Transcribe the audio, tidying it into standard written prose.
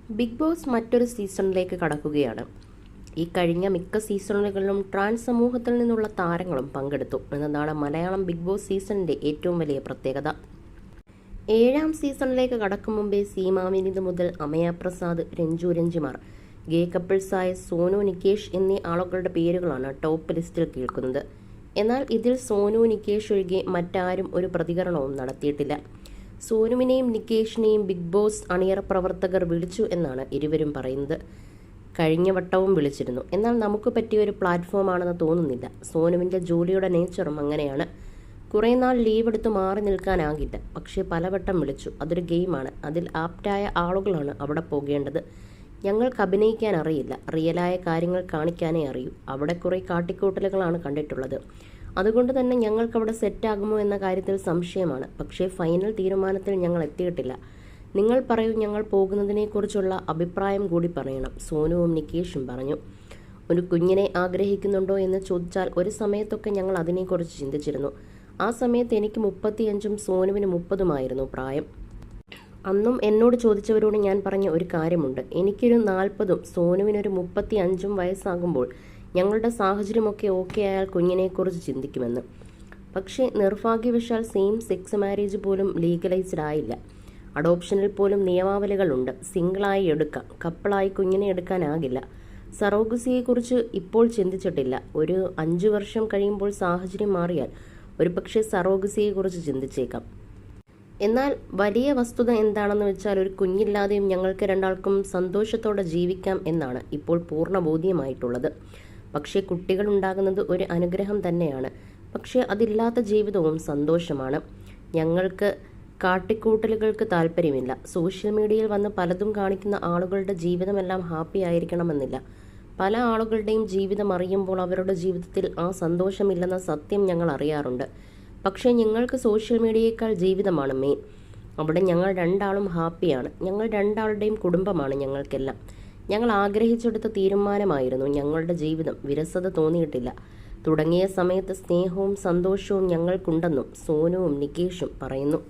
Big boss മറ്റൊരു സീസണിലേക്ക് കടക്കുകയാണ്. ഈ കഴിഞ്ഞ മിക്ക സീസണുകളിലും ട്രാൻസ് സമൂഹത്തിൽ നിന്നുള്ള താരങ്ങളും പങ്കെടുത്തു എന്നതാണ് മലയാളം ബിഗ് ബോസ് സീസണിന്റെ ഏറ്റവും വലിയ പ്രത്യേകത. 7ാം സീസണിലേക്ക് കടക്കും മുമ്പേ സീമ വിനീത് മുതൽ അമയ പ്രസാദ്, രഞ്ജു രഞ്ജിമാർ, ഗേ കപ്പിൾസായ സോനു നികേഷ് എന്നീ ആളുകളുടെ പേരുകളാണ് ടോപ്പ് ലിസ്റ്റിൽ കേൾക്കുന്നത്. എന്നാൽ ഇതിൽ സോനു നികേഷ് ഒഴികെ മറ്റാരും ഒരു പ്രതികരണവും നടത്തിയിട്ടില്ല. സോനുവിനെയും നികേഷിനെയും ബിഗ് ബോസ് അണിയറ പ്രവർത്തകർ വിളിച്ചു എന്നാണ് ഇരുവരും പറയുന്നത്. കഴിഞ്ഞ വട്ടവും വിളിച്ചിരുന്നു, എന്നാൽ നമുക്ക് പറ്റിയ ഒരു പ്ലാറ്റ്ഫോമാണെന്ന് തോന്നുന്നില്ല. സോനുവിൻ്റെ ജോലിയുടെ നേച്ചറും അങ്ങനെയാണ്. കുറേ നാൾ ലീവ് എടുത്ത് മാറി നിൽക്കാനാകില്ല. പക്ഷേ പലവട്ടം വിളിച്ചു. അതൊരു ഗെയിമാണ്. അതിൽ ആപ്റ്റായ ആളുകളാണ് അവിടെ പോകേണ്ടത്. ഞങ്ങൾക്ക് അഭിനയിക്കാൻ അറിയില്ല, റിയലായ കാര്യങ്ങൾ കാണിക്കാനേ അറിയൂ. അവിടെ കുറേ കാട്ടിക്കൂട്ടലുകളാണ് കണ്ടിട്ടുള്ളത്. അതുകൊണ്ട് തന്നെ ഞങ്ങൾക്കവിടെ സെറ്റാകുമോ എന്ന കാര്യത്തിൽ സംശയമാണ്. പക്ഷേ ഫൈനൽ തീരുമാനത്തിൽ ഞങ്ങൾ എത്തിയിട്ടില്ല. നിങ്ങൾ പറയൂ, ഞങ്ങൾ പോകുന്നതിനെക്കുറിച്ചുള്ള അഭിപ്രായം കൂടി പറയണം, സോനുവും നികേഷും പറഞ്ഞു. ഒരു കുഞ്ഞിനെ ആഗ്രഹിക്കുന്നുണ്ടോ എന്ന് ചോദിച്ചാൽ ഒരു സമയത്തൊക്കെ ഞങ്ങൾ അതിനെക്കുറിച്ച് ചിന്തിച്ചിരുന്നു. ആ സമയത്ത് എനിക്ക് 35ഉം സോനുവിന് 30ഉമായിരുന്നു പ്രായം. അന്നും എന്നോട് ചോദിച്ചവരോട് ഞാൻ പറഞ്ഞ ഒരു കാര്യമുണ്ട്. എനിക്കൊരു 40ഉം സോനുവിനൊരു 35ഉം വയസ്സാകുമ്പോൾ ഞങ്ങളുടെ സാഹചര്യമൊക്കെ ഓക്കെ ആയാൽ കുഞ്ഞിനെക്കുറിച്ച് ചിന്തിക്കുമെന്ന്. പക്ഷേ നിർഭാഗ്യവശാൽ സെയിം സെക്സ് മാരേജ് പോലും ലീഗലൈസ്ഡ് ആയില്ല. അഡോപ്ഷനിൽ പോലും നിയമാവലികളുണ്ട്. സിംഗിളായി എടുക്കാം, കപ്പിളായി കുഞ്ഞിനെ എടുക്കാനാകില്ല. സറോഗസിയെക്കുറിച്ച് ഇപ്പോൾ ചിന്തിച്ചിട്ടില്ല. ഒരു 5 വർഷം കഴിയുമ്പോൾ സാഹചര്യം മാറിയാൽ ഒരുപക്ഷെ സറോഗസിയെക്കുറിച്ച് ചിന്തിച്ചേക്കാം. എന്നാൽ വലിയ വസ്തുത എന്താണെന്ന് വെച്ചാൽ ഒരു കുഞ്ഞില്ലാതെയും ഞങ്ങൾക്ക് രണ്ടാൾക്കും സന്തോഷത്തോടെ ജീവിക്കാം എന്നാണ് ഇപ്പോൾ പൂർണ്ണ ബോധ്യമായിട്ടുള്ളത്. പക്ഷേ കുട്ടികൾ ഉണ്ടാകുന്നത് ഒരു അനുഗ്രഹം തന്നെയാണ്. പക്ഷേ അതില്ലാത്ത ജീവിതവും സന്തോഷമാണ്. ഞങ്ങൾക്ക് കാട്ടിക്കൂട്ടലുകൾക്ക് താല്പര്യമില്ല. സോഷ്യൽ മീഡിയയിൽ വന്ന് പലതും കാണിക്കുന്ന ആളുകളുടെ ജീവിതമെല്ലാം ഹാപ്പി ആയിരിക്കണമെന്നില്ല. പല ആളുകളുടെയും ജീവിതം അറിയുമ്പോൾ അവരുടെ ജീവിതത്തിൽ ആ സന്തോഷമില്ലെന്ന സത്യം ഞങ്ങൾ അറിയാറുണ്ട്. പക്ഷേ ഞങ്ങൾക്ക് സോഷ്യൽ മീഡിയയേക്കാൾ ജീവിതമാണ് മെയിൻ. അവിടെ ഞങ്ങൾ രണ്ടാളും ഹാപ്പിയാണ്. ഞങ്ങൾ രണ്ടാളുടെയും കുടുംബമാണ് ഞങ്ങൾക്കെല്ലാം. ഞങ്ങൾ ആഗ്രഹിച്ചെടുത്ത തീരുമാനമായിരുന്നു ഞങ്ങളുടെ ജീവിതം. വിരസത തോന്നിയിട്ടില്ല. തുടങ്ങിയ സമയത്ത് സ്നേഹവും സന്തോഷവും ഞങ്ങൾക്കുണ്ടെന്നും സോനുവും നികേഷും പറയുന്നു.